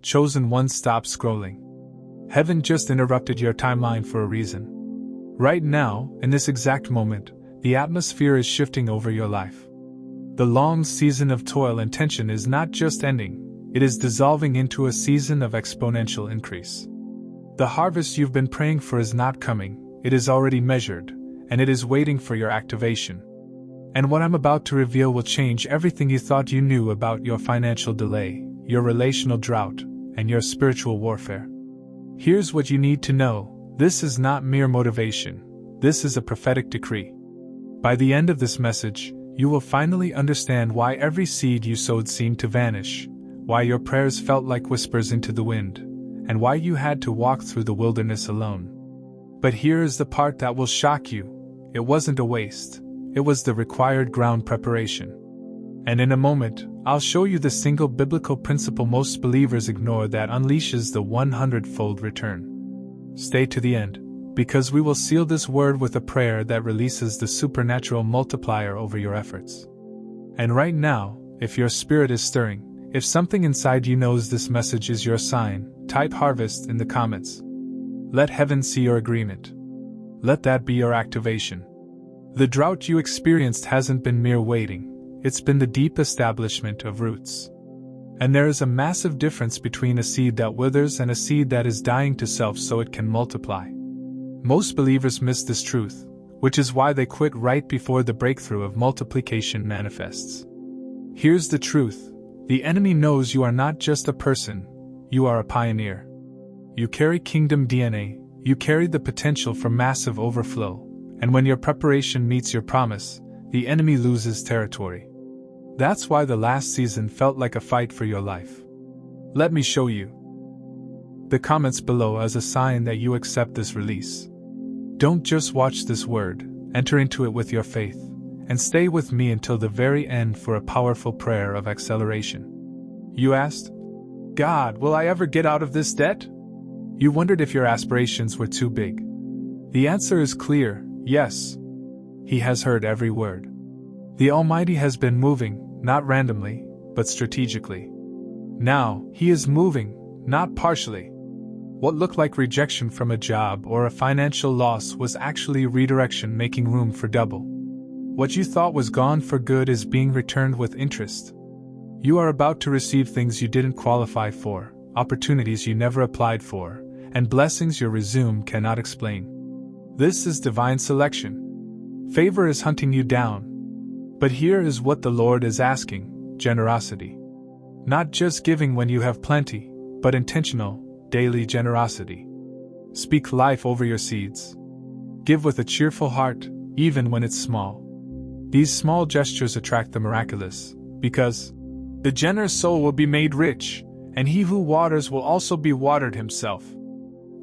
chosen one, stop scrolling. Heaven just interrupted your timeline for a reason. Right now, in this exact moment, the atmosphere is shifting over your life. The long season of toil and tension is not just ending, it is dissolving into a season of exponential increase. The harvest you've been praying for is not coming, it is already measured, and it is waiting for your activation. And what I'm about to reveal will change everything you thought you knew about your financial delay, your relational drought, and your spiritual warfare. Here's what you need to know: this is not mere motivation, this is a prophetic decree. By the end of this message, you will finally understand why every seed you sowed seemed to vanish, why your prayers felt like whispers into the wind, and why you had to walk through the wilderness alone. But here is the part that will shock you: it wasn't a waste, it was the required ground preparation. And in a moment, I'll show you the single biblical principle most believers ignore that unleashes the 100-fold return. Stay to the end, because we will seal this word with a prayer that releases the supernatural multiplier over your efforts. And right now, if your spirit is stirring, if something inside you knows this message is your sign, type harvest in the comments. Let heaven see your agreement. Let that be your activation. The drought you experienced hasn't been mere waiting, it's been the deep establishment of roots. And there is a massive difference between a seed that withers and a seed that is dying to self so it can multiply. Most believers miss this truth, which is why they quit right before the breakthrough of multiplication manifests. Here's the truth: the enemy knows you are not just a person, you are a pioneer. You carry kingdom DNA, you carry the potential for massive overflow, and when your preparation meets your promise, the enemy loses territory. That's why the last season felt like a fight for your life. Let me show you. The comments below as a sign that you accept this release. Don't just watch this word, enter into it with your faith, and stay with me until the very end for a powerful prayer of acceleration. You asked, "God, will I ever get out of this debt?" You wondered if your aspirations were too big. The answer is clear: yes. He has heard every word. The Almighty has been moving, not randomly, but strategically. Now, He is moving, not partially. What looked like rejection from a job or a financial loss was actually redirection, making room for double. What you thought was gone for good is being returned with interest. You are about to receive things you didn't qualify for, opportunities you never applied for, and blessings your resume cannot explain. This is divine selection. Favor is hunting you down. But here is what the Lord is asking: generosity. Not just giving when you have plenty, but intentional, daily generosity. Speak life over your seeds. Give with a cheerful heart, even when it's small. These small gestures attract the miraculous, because the generous soul will be made rich, and he who waters will also be watered himself.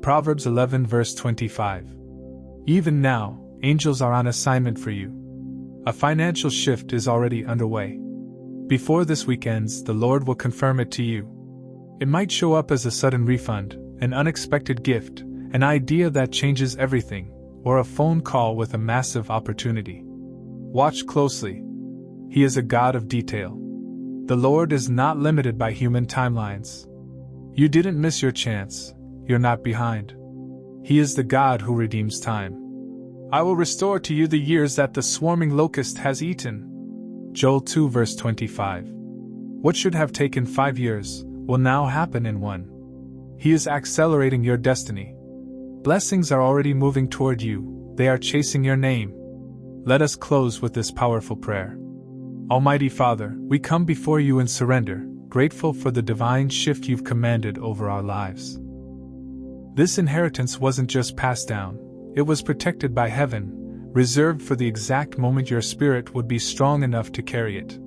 Proverbs 11 verse 25. Even now, angels are on assignment for you. A financial shift is already underway. Before this week ends, the Lord will confirm it to you. It might show up as a sudden refund, an unexpected gift, an idea that changes everything, or a phone call with a massive opportunity. Watch closely. He is a God of detail. The Lord is not limited by human timelines. You didn't miss your chance, you're not behind. He is the God who redeems time. I will restore to you the years that the swarming locust has eaten. Joel 2 verse 25. What should have taken 5 years will now happen in 1. He is accelerating your destiny. Blessings are already moving toward you, they are chasing your name. Let us close with this powerful prayer. Almighty Father, we come before you in surrender, grateful for the divine shift you've commanded over our lives. This inheritance wasn't just passed down, it was protected by heaven, reserved for the exact moment your spirit would be strong enough to carry it.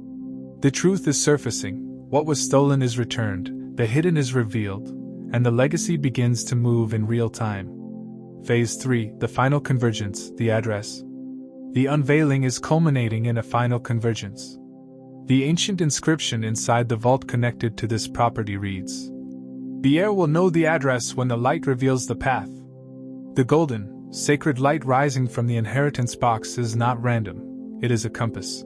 The truth is surfacing, what was stolen is returned, the hidden is revealed, and the legacy begins to move in real time. Phase 3, the final convergence, the address. The unveiling is culminating in a final convergence. The ancient inscription inside the vault connected to this property reads, "The heir will know the address when the light reveals the path." The golden, sacred light rising from the inheritance box is not random, it is a compass.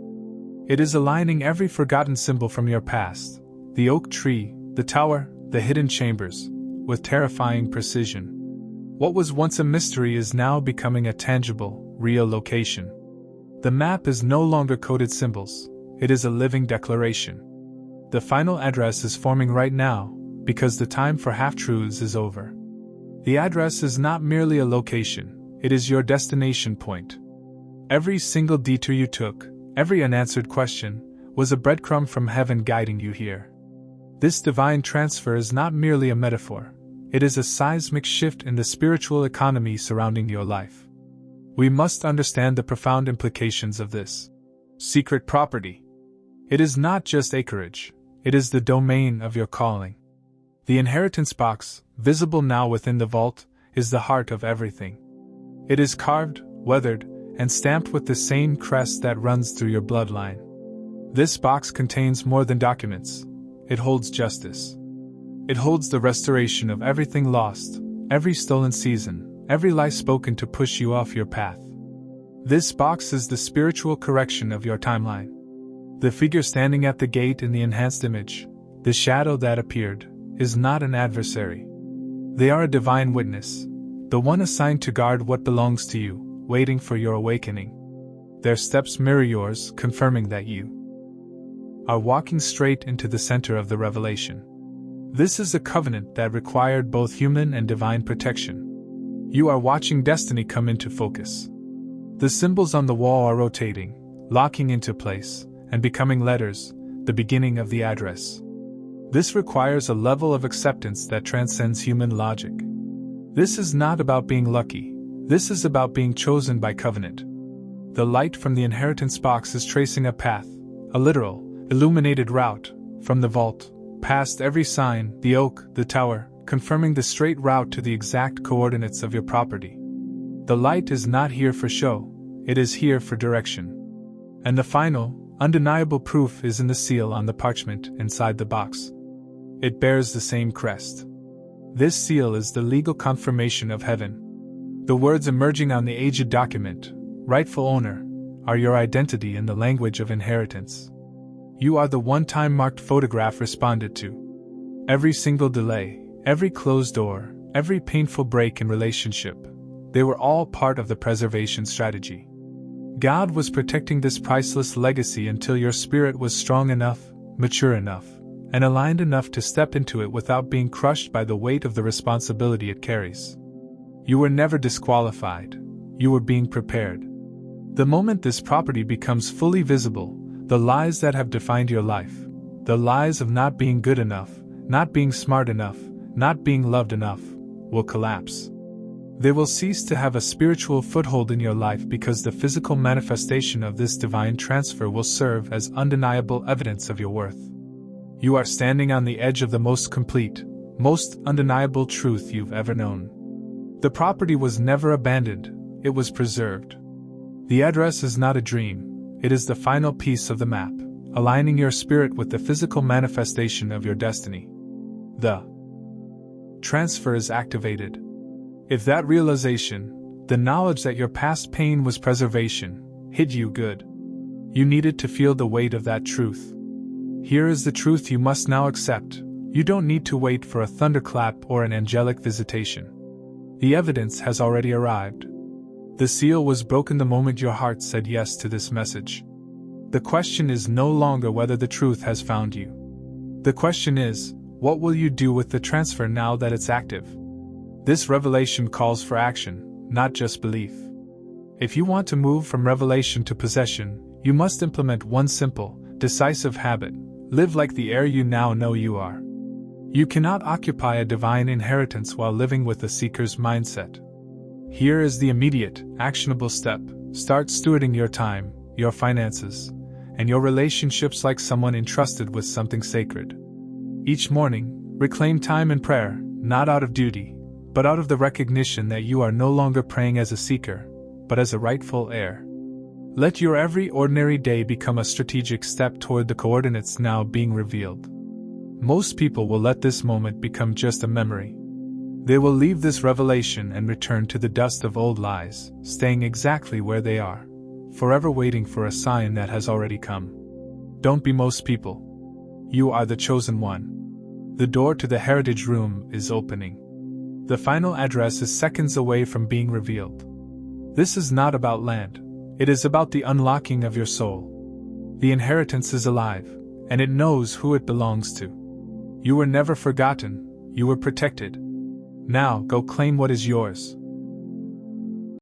It is aligning every forgotten symbol from your past: the oak tree, the tower, the hidden chambers, with terrifying precision. What was once a mystery is now becoming a tangible, real location. The map is no longer coded symbols, it is a living declaration. The final address is forming right now, because the time for half-truths is over. The address is not merely a location, it is your destination point. Every single detour you took, every unanswered question, was a breadcrumb from heaven guiding you here. This divine transfer is not merely a metaphor, it is a seismic shift in the spiritual economy surrounding your life. We must understand the profound implications of this secret property. It is not just acreage, it is the domain of your calling. The inheritance box, visible now within the vault, is the heart of everything. It is carved, weathered, and stamped with the same crest that runs through your bloodline. This box contains more than documents. It holds justice. It holds the restoration of everything lost, every stolen season, every lie spoken to push you off your path. This box is the spiritual correction of your timeline. The figure standing at the gate in the enhanced image, the shadow that appeared, is not an adversary. They are a divine witness, the one assigned to guard what belongs to you, waiting for your awakening. Their steps mirror yours, confirming that you are walking straight into the center of the revelation. This is a covenant that required both human and divine protection. You are watching destiny come into focus. The symbols on the wall are rotating, locking into place, and becoming letters, the beginning of the address. This requires a level of acceptance that transcends human logic. This is not about being lucky, this is about being chosen by covenant. The light from the inheritance box is tracing a path, a literal, illuminated route, from the vault, past every sign, the oak, the tower, confirming the straight route to the exact coordinates of your property. The light is not here for show, it is here for direction. And the final, undeniable proof is in the seal on the parchment inside the box. It bears the same crest. This seal is the legal confirmation of heaven. The words emerging on the aged document, rightful owner, are your identity in the language of inheritance. You are the one-time marked photograph responded to. Every single delay, every closed door, every painful break in relationship, they were all part of the preservation strategy. God was protecting this priceless legacy until your spirit was strong enough, mature enough, and aligned enough to step into it without being crushed by the weight of the responsibility it carries. You were never disqualified, you were being prepared. The moment this property becomes fully visible, the lies that have defined your life, the lies of not being good enough, not being smart enough, not being loved enough, will collapse. They will cease to have a spiritual foothold in your life because the physical manifestation of this divine transfer will serve as undeniable evidence of your worth. You are standing on the edge of the most complete, most undeniable truth you've ever known. The property was never abandoned, it was preserved. The address is not a dream, it is the final piece of the map, aligning your spirit with the physical manifestation of your destiny. The transfer is activated. If that realization, the knowledge that your past pain was preservation, hit you good, you needed to feel the weight of that truth. Here is the truth you must now accept. You don't need to wait for a thunderclap or an angelic visitation. The evidence has already arrived. The seal was broken the moment your heart said yes to this message. The question is no longer whether the truth has found you. The question is, what will you do with the transfer now that it's active? This revelation calls for action, not just belief. If you want to move from revelation to possession, you must implement one simple, decisive habit: live like the heir you now know you are. You cannot occupy a divine inheritance while living with a seeker's mindset. Here is the immediate, actionable step: start stewarding your time, your finances, and your relationships like someone entrusted with something sacred. Each morning, reclaim time in prayer, not out of duty, but out of the recognition that you are no longer praying as a seeker, but as a rightful heir. Let your every ordinary day become a strategic step toward the coordinates now being revealed. Most people will let this moment become just a memory. They will leave this revelation and return to the dust of old lies, staying exactly where they are, forever waiting for a sign that has already come. Don't be most people. You are the chosen one. The door to the heritage room is opening. The final address is seconds away from being revealed. This is not about land, it is about the unlocking of your soul. The inheritance is alive, and it knows who it belongs to. You were never forgotten, you were protected. Now go claim what is yours.